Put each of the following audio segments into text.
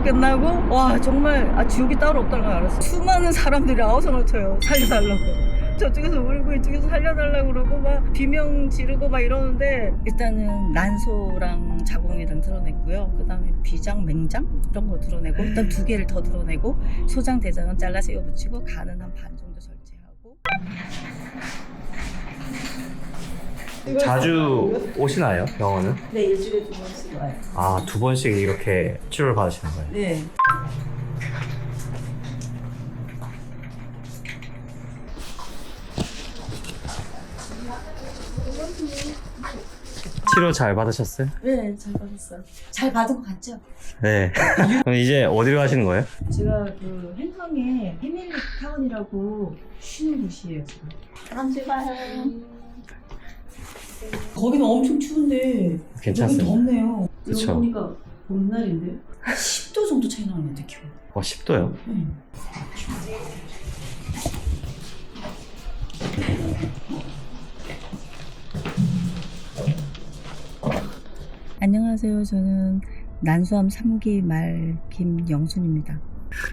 끝나고 와 정말 지옥이 따로 없다는 걸 알았어요. 수많은 사람들이 아우성을 쳐요. 살려달라고. 저쪽에서 울고 이쪽에서 살려달라고 그러고 막 비명 지르고 막 이러는데, 일단은 난소랑 자궁이랑 드러냈고요. 그 다음에 비장, 맹장 이런 거 드러내고, 일단 2개를 더 드러내고, 소장, 대장은 잘라서 이어붙이고, 간은 한 반 정도 절제하고. 자주 오시나요, 병원은? 네, 일주일에 2번씩 와요. 아, 2번씩 이렇게 치료를 받으시는 거예요? 네. 치료 잘 받으셨어요? 네, 잘 받았어요. 잘 받은 것 같죠? 네. 그럼 이제 어디로 가시는 거예요? 제가 그 행성에 해밀리 타운이라고 쉬는 곳이에요, 지금. 다음 주에 봐요. 거기는 엄청 추운데 괜찮습니다. 너무 덥네요. 그쵸. 여기 보니까 봄날인데 10도 정도 차이 나는 것 같아요, 기온. 10도요? 네. 안녕하세요. 저는 난소암 3기 말 김영순입니다.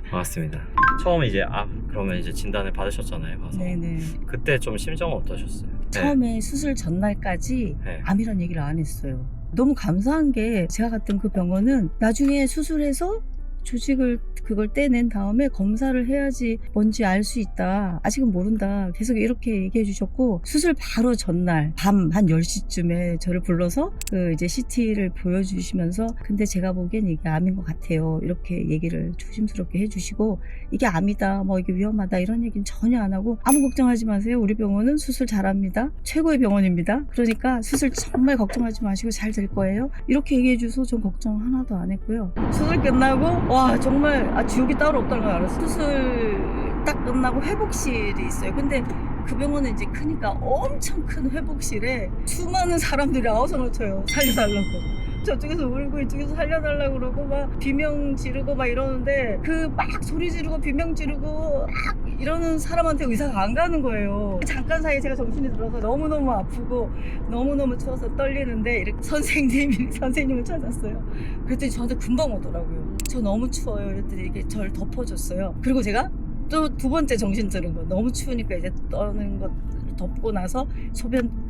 반갑습니다. 처음 이제 그러면 이제 진단을 받으셨잖아요, 가서. 네네. 그때 좀 심정은 어떠셨어요? 처음에 수술 전날까지 네. 암이란 얘기를 안 했어요. 너무 감사한 게, 제가 갔던 그 병원은 나중에 수술해서 조직을 그걸 떼낸 다음에 검사를 해야지 뭔지 알 수 있다. 아직은 모른다. 계속 이렇게 얘기해 주셨고, 수술 바로 전날 밤 한 10시쯤에 저를 불러서 그 이제 CT를 보여주시면서, 근데 제가 보기엔 이게 암인 것 같아요. 이렇게 얘기를 조심스럽게 해주시고, 이게 암이다, 뭐 이게 위험하다 이런 얘기는 전혀 안 하고, 아무 걱정하지 마세요. 우리 병원은 수술 잘합니다. 최고의 병원입니다. 그러니까 수술 정말 걱정하지 마시고 잘 될 거예요. 이렇게 얘기해 주셔서 전 걱정 하나도 안 했고요. 수술 끝나고 와 정말 지옥이 따로 없다는 걸 알았어요. 수술 딱 끝나고 회복실이 있어요. 근데 그 병원은 이제 크니까 엄청 큰 회복실에 수많은 사람들이 아우성을 쳐요. 살려달라고. 저쪽에서 울고 이쪽에서 살려달라고 그러고 막 비명 지르고 막 이러는데, 그 막 소리 지르고 비명 지르고 막 이러는 사람한테 의사가 안 가는 거예요. 잠깐 사이에 제가 정신이 들어서 너무너무 아프고 너무너무 추워서 떨리는데, 이렇게 선생님을 찾았어요. 그랬더니 저한테 금방 오더라고요. 저 너무 추워요. 그랬더니 이렇게 저를 덮어줬어요. 그리고 제가 또 2번째 정신 들은 거, 너무 추우니까 이제 떠는 것 덮고 나서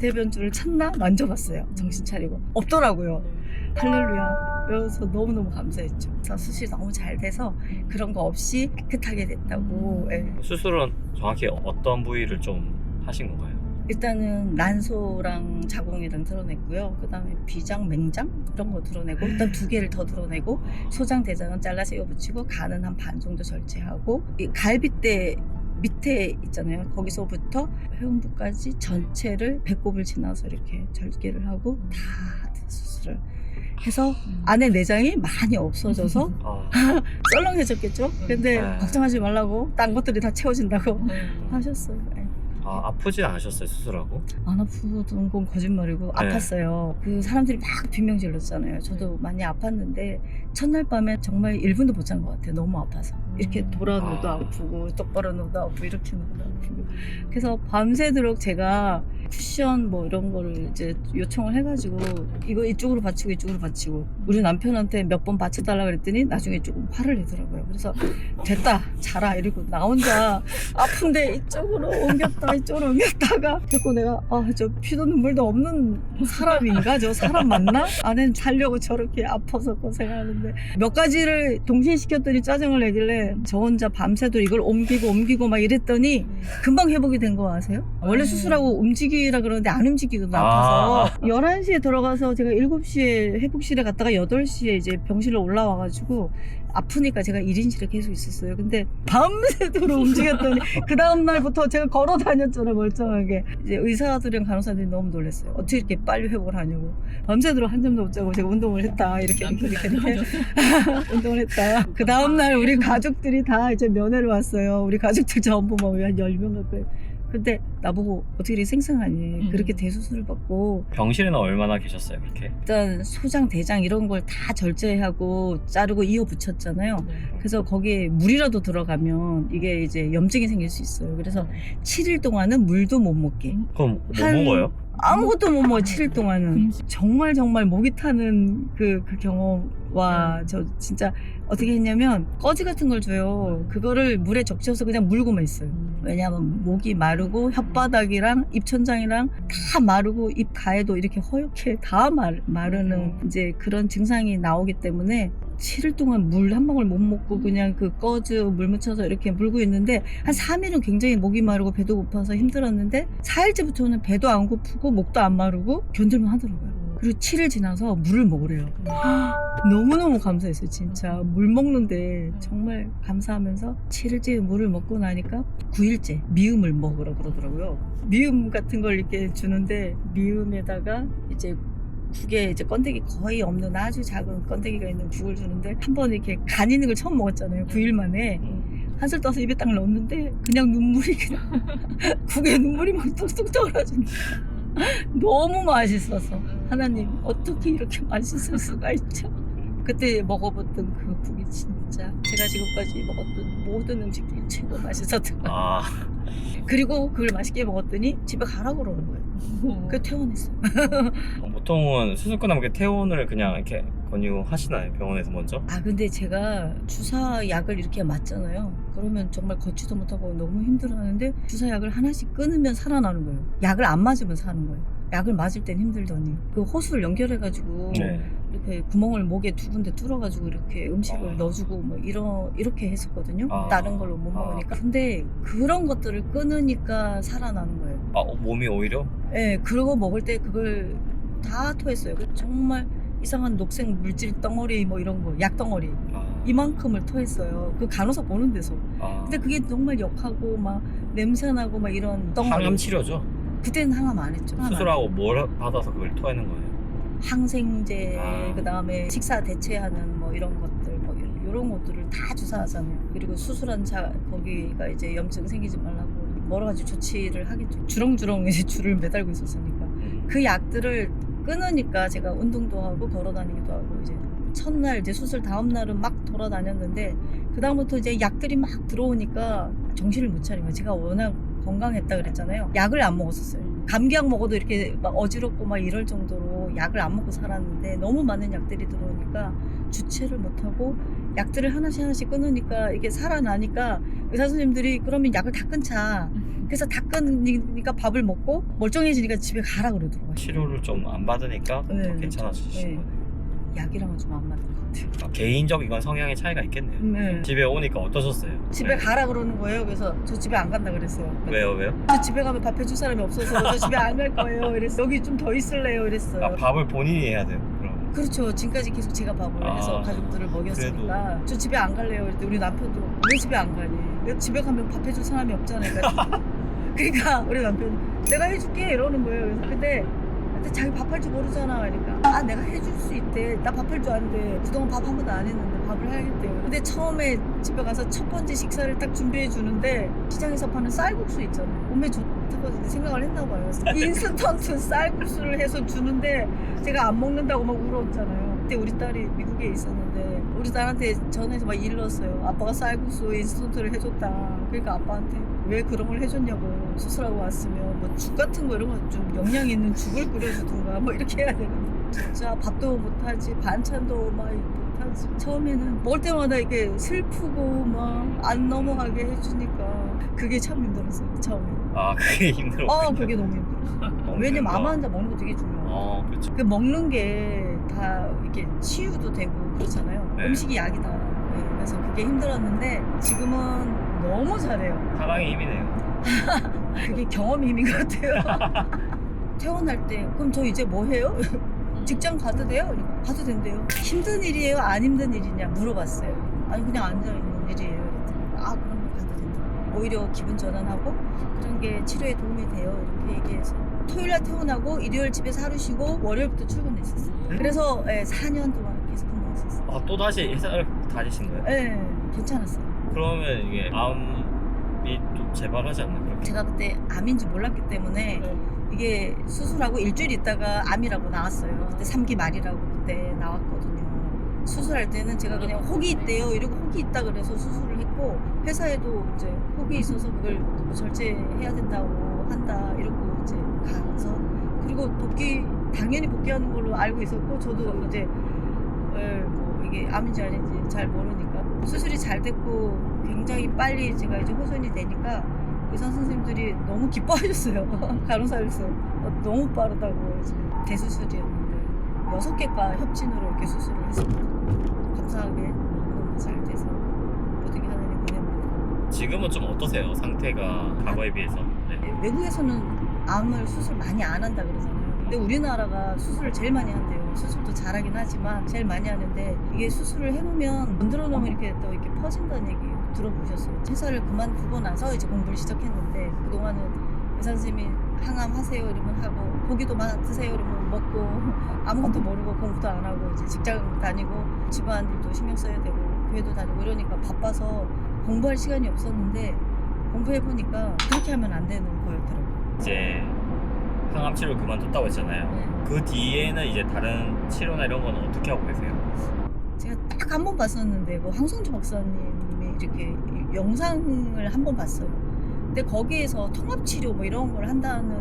대변줄을 찾나 만져봤어요. 정신 차리고 없더라고요. 할렐루야. 그래서 너무너무 감사했죠. 그래서 수술이 너무 잘 돼서 그런 거 없이 깨끗하게 됐다고. 예. 수술은 정확히 어떤 부위를 좀 하신 건가요? 일단은 난소랑 자궁이랑 드러냈고요. 그 다음에 비장, 맹장 이런 거 드러내고, 일단 2개를 더 드러내고, 소장, 대장은 잘라서 이어붙이고, 간은 한 반 정도 절제하고, 이 갈비대 밑에 있잖아요. 거기서부터 회음부까지 전체를 배꼽을 지나서 이렇게 절개를 하고 다 수술을 해서 안에 내장이 많이 없어져서 썰렁해졌겠죠. 근데 걱정하지 말라고, 딴 것들이 다 채워진다고 하셨어요. 네. 아프지 않으셨어요, 수술하고? 안 아프던 건 거짓말이고 네. 아팠어요. 그 사람들이 막 비명 질렀잖아요. 저도 많이 아팠는데 첫날 밤에 정말 1분도 못 잔 것 같아요. 너무 아파서. 이렇게 돌아 누워도 아프고 똑바로 누워도 아프고 이렇게 누워도 아프고. 그래서 밤새도록 제가 쿠션 뭐 이런 거를 이제 요청을 해가지고, 이거 이쪽으로 받치고 이쪽으로 받치고, 우리 남편한테 몇 번 받쳐달라 그랬더니 나중에 조금 화를 내더라고요. 그래서 됐다 자라 이러고 나 혼자 아픈데 이쪽으로 옮겼다가 듣고 내가 저 피도 눈물도 없는 사람인가? 저 사람 맞나? 아는 살려고 저렇게 아파서 고생하는데, 몇 가지를 동시에 시켰더니 짜증을 내길래 저 혼자 밤새도 이걸 옮기고 막 이랬더니 금방 회복이 된 거 아세요? 원래 수술하고 움직이라 그러는데 안 움직이거든요. 아파서 11시에 들어가서 제가 7시에 회복실에 갔다가 8시에 이제 병실로 올라와가지고, 아프니까 제가 1인실에 계속 있었어요. 근데 밤새도록 움직였더니 그 다음날부터 제가 걸어 다녔잖아요, 멀쩡하게. 이제 의사들이랑 간호사들이 너무 놀랐어요. 어떻게 이렇게 빨리 회복을 하냐고. 밤새도록 한잠도 못 자고 제가 운동을 했다. 이렇게 운동을 했다. 그 다음날 우리 가족들이 다 이제 면회를 왔어요. 우리 가족들 전부 막 한 10명 가까이. 근데 나보고 어떻게 이렇게 생생하니, 그렇게 대수술을 받고. 병실에는 얼마나 계셨어요, 그렇게? 일단 소장, 대장 이런 걸 다 절제하고 자르고 이어 붙였잖아요. 그래서 거기에 물이라도 들어가면 이게 이제 염증이 생길 수 있어요. 그래서 7일 동안은 물도 못 먹게. 그럼 뭐 먹어요? 아무것도 못 먹어 7일 동안은. 정말 목이 타는 그 경험과 저 진짜 어떻게 했냐면 꺼지 같은 걸 줘요. 그거를 물에 적셔서 그냥 물고만 있어요. 왜냐하면 목이 마르고 혓바닥이랑 입천장이랑 다 마르고 입 가에도 이렇게 허옇게 다 마르는 이제 그런 증상이 나오기 때문에 7일 동안 물 한 방울 못 먹고 그냥 그 꺼즈 물 묻혀서 이렇게 물고 있는데 한 3일은 굉장히 목이 마르고 배도 고파서 힘들었는데 4일째부터는 배도 안 고프고 목도 안 마르고 견딜만 하더라고요. 그리고 7일 지나서 물을 먹으래요. 너무너무 감사했어요 진짜. 물 먹는데 정말 감사하면서 7일째 물을 먹고 나니까 9일째 미음을 먹으라 그러더라고요. 미음 같은 걸 이렇게 주는데 미음에다가 이제 국에 이제 건더기 거의 없는 아주 작은 건더기가 있는 국을 주는데 한 번 이렇게 간 있는 걸 처음 먹었잖아요. 9일 만에 한술 떠서 입에 딱 넣었는데 그냥 눈물이 그냥 국에 눈물이 막 뚝뚝 떨어지는 너무 맛있어서 하나님 어떻게 이렇게 맛있을 수가 있죠. 그때 먹어봤던 그 국이 진짜 제가 지금까지 먹었던 모든 음식 중에 최고 맛있었던 거예요. 아, 그리고 그걸 맛있게 먹었더니 집에 가라고 그러는 거예요. 그래서 퇴원했어요. 보통은 수술 끝나면 이렇게 퇴원을 그냥 이렇게 권유하시나요? 병원에서 먼저? 아 근데 제가 주사 약을 이렇게 맞잖아요. 그러면 정말 걷지도 못하고 너무 힘들어하는데 주사 약을 하나씩 끊으면 살아나는 거예요. 약을 안 맞으면 사는 거예요. 약을 맞을 땐 힘들더니 그 호수를 연결해가지고 네. 이렇게 구멍을 목에 두 군데 뚫어가지고 이렇게 음식을 넣어주고 뭐 이렇게 했었거든요. 아. 다른 걸로 못 먹으니까. 근데 그런 것들을 끊으니까 살아나는 거예요. 아, 몸이 오히려? 네, 그러고 먹을 때 그걸 다 토했어요. 정말 이상한 녹색 물질 덩어리 뭐 이런 거, 약 덩어리 아, 이만큼을 토했어요. 그 간호사 보는 데서. 아. 근데 그게 정말 역하고 막 냄새나고 막 이런 덩어리. 항암 치료죠? 그때는 항암 안 했죠. 수술하고 뭘 받아서 그걸 토하는 거예요? 항생제, 아. 그 다음에 식사 대체하는 뭐 이런 것들, 뭐 이런 것들을 다 주사하잖아요. 그리고 수술한 거기가 이제 염증 생기지 말라고 여러 가지 조치를 하겠죠. 주렁주렁 이제 줄을 매달고 있었으니까. 그 약들을 끊으니까 제가 운동도 하고 걸어 다니기도 하고 이제 첫날 이제 수술 다음 날은 막 돌아다녔는데 그 다음부터 이제 약들이 막 들어오니까 정신을 못 차린 거예요. 제가 워낙 건강했다 그랬잖아요. 약을 안 먹었었어요. 감기약 먹어도 이렇게 막 어지럽고 막 이럴 정도로 약을 안 먹고 살았는데 너무 많은 약들이 들어오니까 주체를 못하고 약들을 하나씩 끊으니까 이게 살아나니까 의사 선생님들이 그러면 약을 다 끊자. 그래서 다 끊으니까 밥을 먹고 멀쩡해지니까 집에 가라 그러더라고요. 치료를 좀 안 받으니까 더 네, 괜찮아지신 네. 거네요. 약이랑은 좀 안 맞는 것 같아요. 아, 개인적 이건 성향의 차이가 있겠네요. 네. 집에 오니까 어떠셨어요? 집에 네. 가라 그러는 거예요. 그래서 저 집에 안 간다 그랬어요. 왜요? 저 집에 가면 밥 해줄 사람이 없어서 저 집에 안 갈 거예요. 이랬어. 여기 좀 더 있을래요. 이랬어요. 아, 밥을 본인이 해야 돼요, 그럼. 그렇죠. 지금까지 계속 제가 밥을 아, 해서 가족들을 먹였으니까 저 집에 안 갈래요. 그랬더니 우리 남편도 왜 집에 안 가니? 내가 집에 가면 밥 해줄 사람이 없잖아요. 그러니까 우리 남편이 내가 해줄게 이러는 거예요. 그래서 근데 자기 밥 할 줄 모르잖아. 그러니까 아 내가 해줄 수 있대. 나 밥 할 줄 아는데 그동안 밥 한 번도 안 했는데 밥을 하겠대요. 근데 처음에 집에 가서 첫 번째 식사를 딱 준비해 주는데 시장에서 파는 쌀국수 있잖아요. 몸에 좋다고 생각을 했나 봐요. 인스턴트 쌀국수를 해서 주는데 제가 안 먹는다고 막 울었잖아요. 그때 우리 딸이 미국에 있었는데 우리 딸한테 전화해서 막 일렀어요. 아빠가 쌀국수 인스턴트를 해줬다. 그러니까 아빠한테 왜 그런 걸 해줬냐고. 수술하고 왔으면 뭐 죽 같은 거 이런 거 좀 영양 있는 죽을 끓여주든가 뭐 이렇게 해야 되는데 진짜 밥도 못하지 반찬도 막 못하지. 처음에는 먹을 때마다 이렇게 슬프고 막 안 넘어가게 해주니까 그게 참 힘들었어요. 처음에. 아, 그게 힘들어. 그게 너무 힘들어. 왜냐면 아무 한자 먹는 거 되게 중요해요. 그렇죠. 그 먹는 게 다 이렇게 치유도 되고 그렇잖아요. 네. 음식이 약이다. 네, 그래서 그게 힘들었는데 지금은 너무 잘해요. 사랑의 힘이네요. 그게 경험의 힘인 것 같아요. 퇴원할 때 그럼 저 이제 뭐 해요? 직장 가도 돼요? 그러니까 가도 된대요. 힘든 일이에요? 안 힘든 일이냐 물어봤어요. 아니 그냥 앉아있는 일이에요. 그랬더니 그러면 가도 된다. 오히려 기분 전환하고 그런 게 치료에 도움이 돼요. 이렇게 얘기해서 토요일날 퇴원하고 일요일 집에서 하루 쉬고 월요일부터 출근했었어요. 그래서 4년 동안 계속 근무했었어요. 아, 또 다시 회사를 다니신 거예요? 네, 괜찮았어요. 그러면 이게 암이 좀 재발하지 않나 그렇게? 제가 그때 암인지 몰랐기 때문에 이게 수술하고 일주일 있다가 암이라고 나왔어요. 그때 3기 말이라고 그때 나왔거든요. 수술할 때는 제가 그냥 혹이 있대요. 이러고 혹이 있다 그래서 수술을 했고 회사에도 이제 혹이 있어서 그걸 절제해야 된다고 한다 이러고 이제 가서 그리고 당연히 복귀하는 걸로 알고 있었고, 저도 이제 뭐 이게 암인지 아닌지 잘 모르니까 수술이 잘 됐고 굉장히 빨리 제가 이제 호전이 되니까 의사 선생님들이 너무 기뻐하셨어요. 간호사로서 너무 빠르다고. 이제 대수술이었는데 6개과 협진으로 이렇게 수술을 했었거든요. 감사하게 너무 잘 돼서 모든 게 하나님 은혜입니다. 지금은 좀 어떠세요? 상태가 과거에 비해서? 네. 외국에서는 암을 수술 많이 안 한다 그러잖아요. 근데 우리나라가 수술을 제일 많이 한대요. 수술도 잘하긴 하지만 제일 많이 하는데, 이게 수술을 해놓으면 만들어 놓으면 이렇게 또 이렇게 퍼진다는 얘기 들어보셨어요? 회사를 그만두고 나서 이제 공부를 시작했는데, 그동안은 의사 선생님이 항암 하세요 이러면 하고, 고기도 드세요 이러면 먹고, 아무것도 모르고 공부도 안 하고 이제 직장 다니고 집안일도 신경 써야 되고 교회도 다니고 이러니까 바빠서 공부할 시간이 없었는데, 공부해보니까 그렇게 하면 안 되는 거였더라고요. 이제 항암 치료 그만뒀다고 했잖아요. 네. 그 뒤에는 이제 다른 치료나 이런 건 어떻게 하고 계세요? 제가 딱 한 번 봤었는데, 그 황성주 박사님이 이렇게 영상을 한 번 봤어요. 근데 거기에서 통합치료 뭐 이런 걸 한다는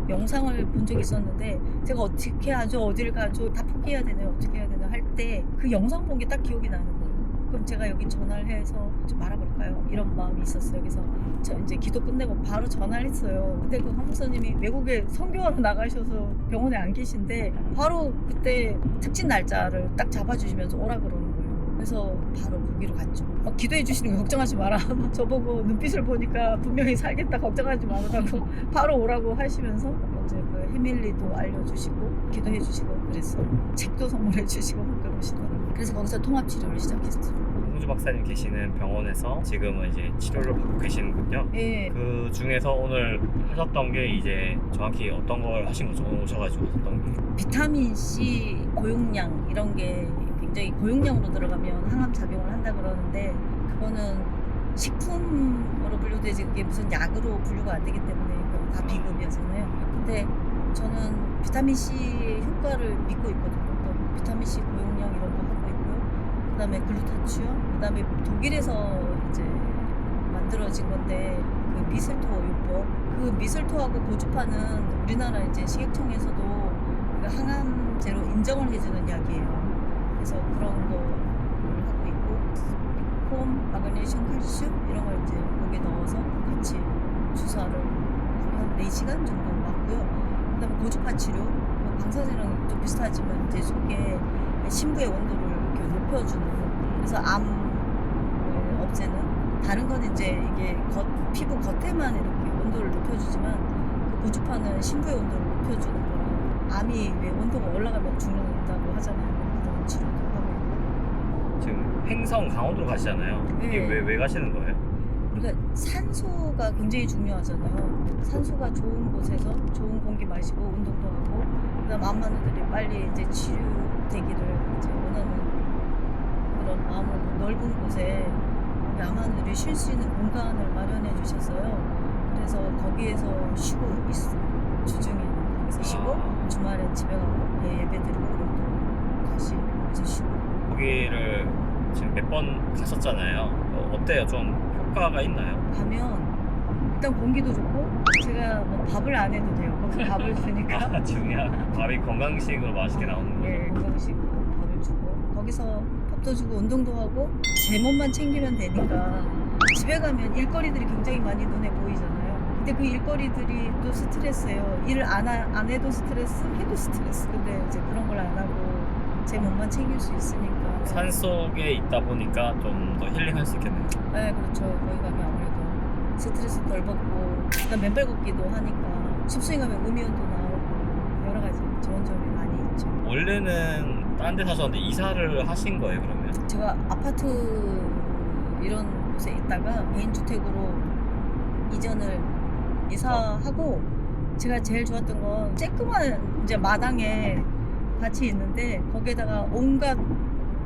영상을 본 적이 있었는데, 제가 어떻게 하죠? 어디를 가죠? 다 포기해야 되나요? 어떻게 해야 되나 할 때 그 영상 본 게 딱 기억이 나는 거예요. 그럼 제가 여기 전화를 해서 좀 알아볼까요? 이런 마음이 있었어요. 그래서 저 이제 기도 끝내고 바로 전화를 했어요. 근데 그 황 목사님이 외국에 선교하러 나가셔서 병원에 안 계신데, 바로 그때 특진 날짜를 딱 잡아주시면서 오라 그러는 거예요. 그래서 바로 거기로 갔죠. 기도해 주시는 거 걱정하지 마라. 저보고 눈빛을 보니까 분명히 살겠다, 걱정하지 말라고 바로 오라고 하시면서 이제 그 헤밀리도 알려주시고 기도해 주시고 그랬어요. 책도 선물해 주시고 그러시더라고요. 그래서 거기서 통합 치료를 시작했어요. 홍주 박사님 계시는 병원에서 지금은 이제 치료를 받고 계시는군요. 예. 그 중에서 오늘 하셨던 게 이제 정확히 어떤 걸 하신 거죠? 오늘 오셔가지고 하셨던 게. 비타민 C 고용량 이런 게 굉장히 고용량으로 들어가면 항암 작용을 한다 그러는데, 그거는 식품으로 분류되지 그게 무슨 약으로 분류가 안 되기 때문에 그건 다 비급이었잖아요. 근데 저는 비타민 C 효과를 믿고 있거든요. 또 비타민 C 고용량 이런 거 하고 있고요. 그다음에 글루타치온, 그다음에 독일에서 이제 만들어진 건데 그 미슬토 요법, 그 미슬토하고 고주파는 우리나라 이제 식약청에서도 그 항암제로 인정을 해주는 약이에요. 그래서 그런 거를 하고 있고, 폼, 마그네슘, 칼슘 이런 걸 이제 목에 넣어서 같이 주사를 한 4시간 정도 맞고요. 그다음에 고주파 치료, 뭐 방사제랑 좀 비슷하지만 이제 속에 심부의 온도를 이렇게 높여주는, 그래서 암을 없애는. 다른 건 이제 이게 피부 겉에만 이렇게 온도를 높여주지만, 그 고주파는 심부의 온도를 높여주는 거라, 암이 왜 온도가 올라가면 죽는다고 하잖아요. 그런 치료도 하고 있고. 지금 횡성 강원도로 가시잖아요. 이게 네. 왜 가시는 거예요? 우리가 산소가 굉장히 중요하잖아요. 산소가 좋은 곳에서 좋은 공기 마시고 운동도 하고, 그다음 암환자들이 빨리 이제 치료되기를 이제 원하는 그런 마음으로 넓은 곳에 암환자들이 쉴 수 있는 공간을 마련해 주셨어요. 그래서 거기에서 쉬고 있어요. 주중에는 거기서 쉬고, 주말엔 집에 가고 예배드리고, 그리고 또 다시 거기서 쉬고. 거기를 지금 몇 번 가셨잖아요. 어때요? 좀 효과가 있나요? 가면 일단 공기도 좋고, 제가 뭐 밥을 안 해도 돼요. 거기서 밥을 주니까. 중요한 밥이 건강식으로 맛있게 나오는 거죠. 예, 건강식으로 밥을 주고, 거기서 밥도 주고 운동도 하고 제 몸만 챙기면 되니까, 집에 가면 일거리들이 굉장히 많이 눈에 보이잖아요. 근데 그 일거리들이 또 스트레스예요. 일을 안 해도 스트레스, 해도 스트레스. 근데 이제 그런 걸 안 하고 제 몸만 챙길 수 있으니까. 산 속에 있다 보니까 좀 더 힐링할 수 있겠네요. 네, 그렇죠. 거기 가면 아무래도 스트레스 덜 받고, 그다음 맨발 걷기도 하니까 숲속에 가면 음이온도 나오고 여러 가지 좋은 점이 많이 있죠. 원래는 다른 데 사셨는데 이사를 하신 거예요, 그러면? 제가 아파트 이런 곳에 있다가 개인주택으로 이전을 이사하고, 제가 제일 좋았던 건 쬐끄만 이제 마당에 밭이 있는데 거기에다가 온갖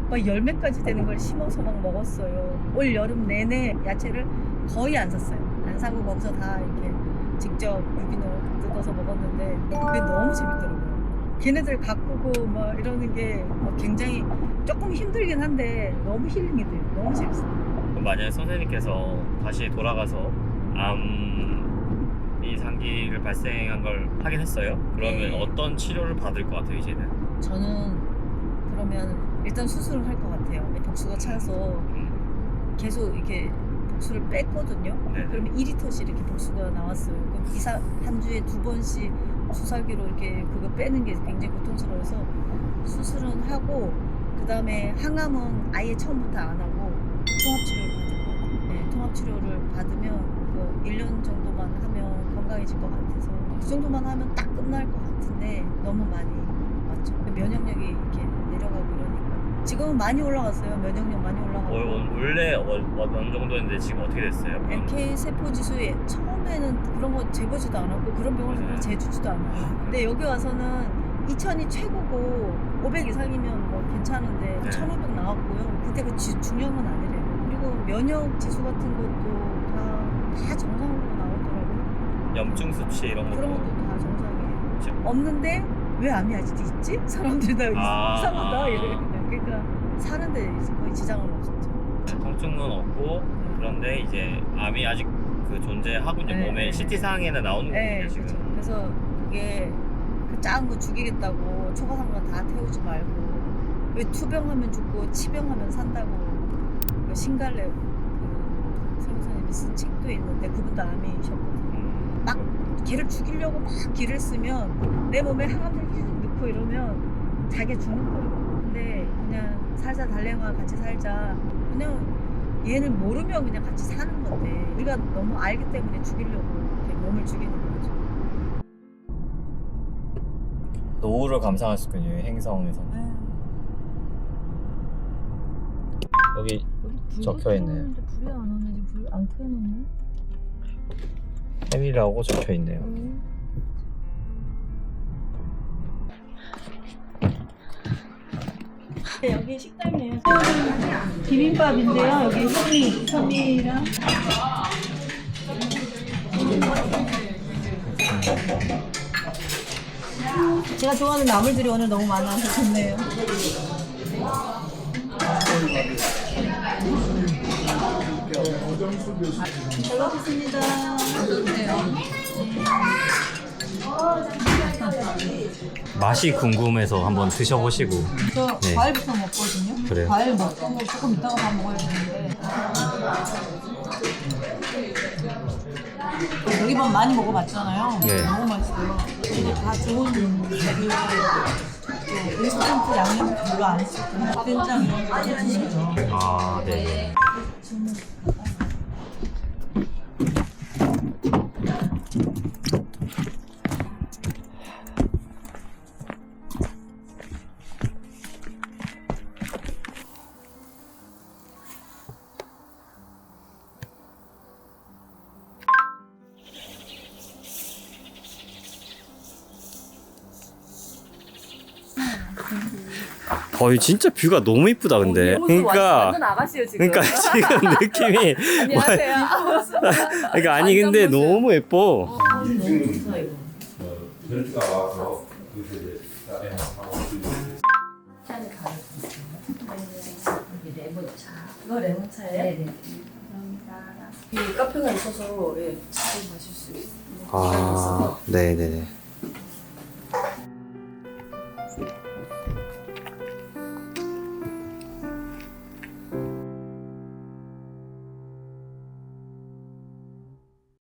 막 열매까지 되는 걸 심어서 막 먹었어요. 올 여름 내내 야채를 거의 안 샀어요. 안 사고 거기서 다 이렇게 직접 유기농 뜯어서 먹었는데 그게 너무 재밌더라고요. 걔네들 가꾸고 막 이러는 게 굉장히 조금 힘들긴 한데 너무 힐링이 돼요. 너무 재밌어요. 그럼 만약에 선생님께서 다시 돌아가서 암이 이 장기를 발생한 걸 확인했어요? 그러면 네. 어떤 치료를 받을 것 같아요 이제는? 저는 그러면 일단 수술을 할 것 같아요. 복수가 차서 계속 이렇게 복수를 뺐거든요. 네. 그러면 2리터씩 이렇게 복수가 나왔어요. 그럼 한 주에 2번씩 주사기로 이렇게 그거 빼는 게 굉장히 고통스러워서 수술은 하고, 그 다음에 항암은 아예 처음부터 안 하고 통합치료를 받을 것 같아요. 네, 통합치료를 받으면 그 1년 정도만 하면 건강해질 것 같아서, 그 정도만 하면 딱 끝날 것 같은데 너무 많이 왔죠. 면역력이 이렇게 내려가고 이러니까. 지금은 많이 올라갔어요. 면역력 많이 올라가고. 원래 어느 정도였는데 지금 어떻게 됐어요? NK 세포 지수에 처음에는 그런 거 재보지도 않았고 그런 병원에서 맞아요. 재주지도 않아요. 근데 여기 와서는 2000이 최고고 500 이상이면 뭐 괜찮은데 네. 1500 나왔고요. 그때 중요한 건 아니래요. 그리고 면역 지수 같은 것도 다 정상으로 나오더라고요. 염증 수치 이런 것도 그런 것도 다 정상이에요. 지금 없는데 왜 암이 아직도 있지? 사람들이 다 이상하다 이래. 그러니까 사는데 거의 지장은 없었죠. 통증은 없고, 그런데 이제 암이 아직 그 존재하고 이제 네, 몸에 네. CT 상에는 나오는 네, 거군요 지금. 그렇죠. 그래서 그게 그 작은 거 죽이겠다고 초과상관 다 태우지 말고, 왜 투병하면 죽고 치병하면 산다고 그 신갈래 그 선생님이 쓴 책도 있는데 그분도 암이셨거든요. 막 걔를 죽이려고 막 기를 쓰면 내 몸에 항암제를 계속 넣고 이러면 자기가 죽는 거예요. 근데 그냥 살자 달래와 같이 살자, 그냥 얘를 모르면 그냥 같이 사는 건데 우리가 너무 알기 때문에 죽이려고 이렇게 몸을 죽이는 거죠. 노후를 감상하셨군요 행성에서. 여기 여기 적혀있네요. 불이 안 오네. 불 안 켜놓네. 햄이라고 적혀있네요. 네, 여기 식당이에요. 비빔밥인데요. 여기 현미랑 제가 좋아하는 나물들이 오늘 너무 많아서 좋네요. 잘 먹겠습니다. 맛이 궁금해서 한번 드셔보시고. 저 네. 과일부터 먹거든요. 그래요? 과일 먹고 조금 이따가 밥 먹어야 되는데. 여기 밥 많이 먹어봤잖아요. 네. 너무 맛있어요. 근데 다 좋은 재료, 인스턴트 양념 별로 안 쓰고 된장 이런 거 쓰시죠. 아, 네. 진짜 뷰가 너무 이쁘다 근데. 완전 아가씨예요 지금. 그러니까 지금 느낌이 안녕하세요. 그러니까 아니 근데 너무 예뻐. 너무 좋다 이거. 이거 레몬차예요? 네네. 감사합니다. 이 카페가 있어서 예, 직접 마실 수 있어요. 아, 네네네.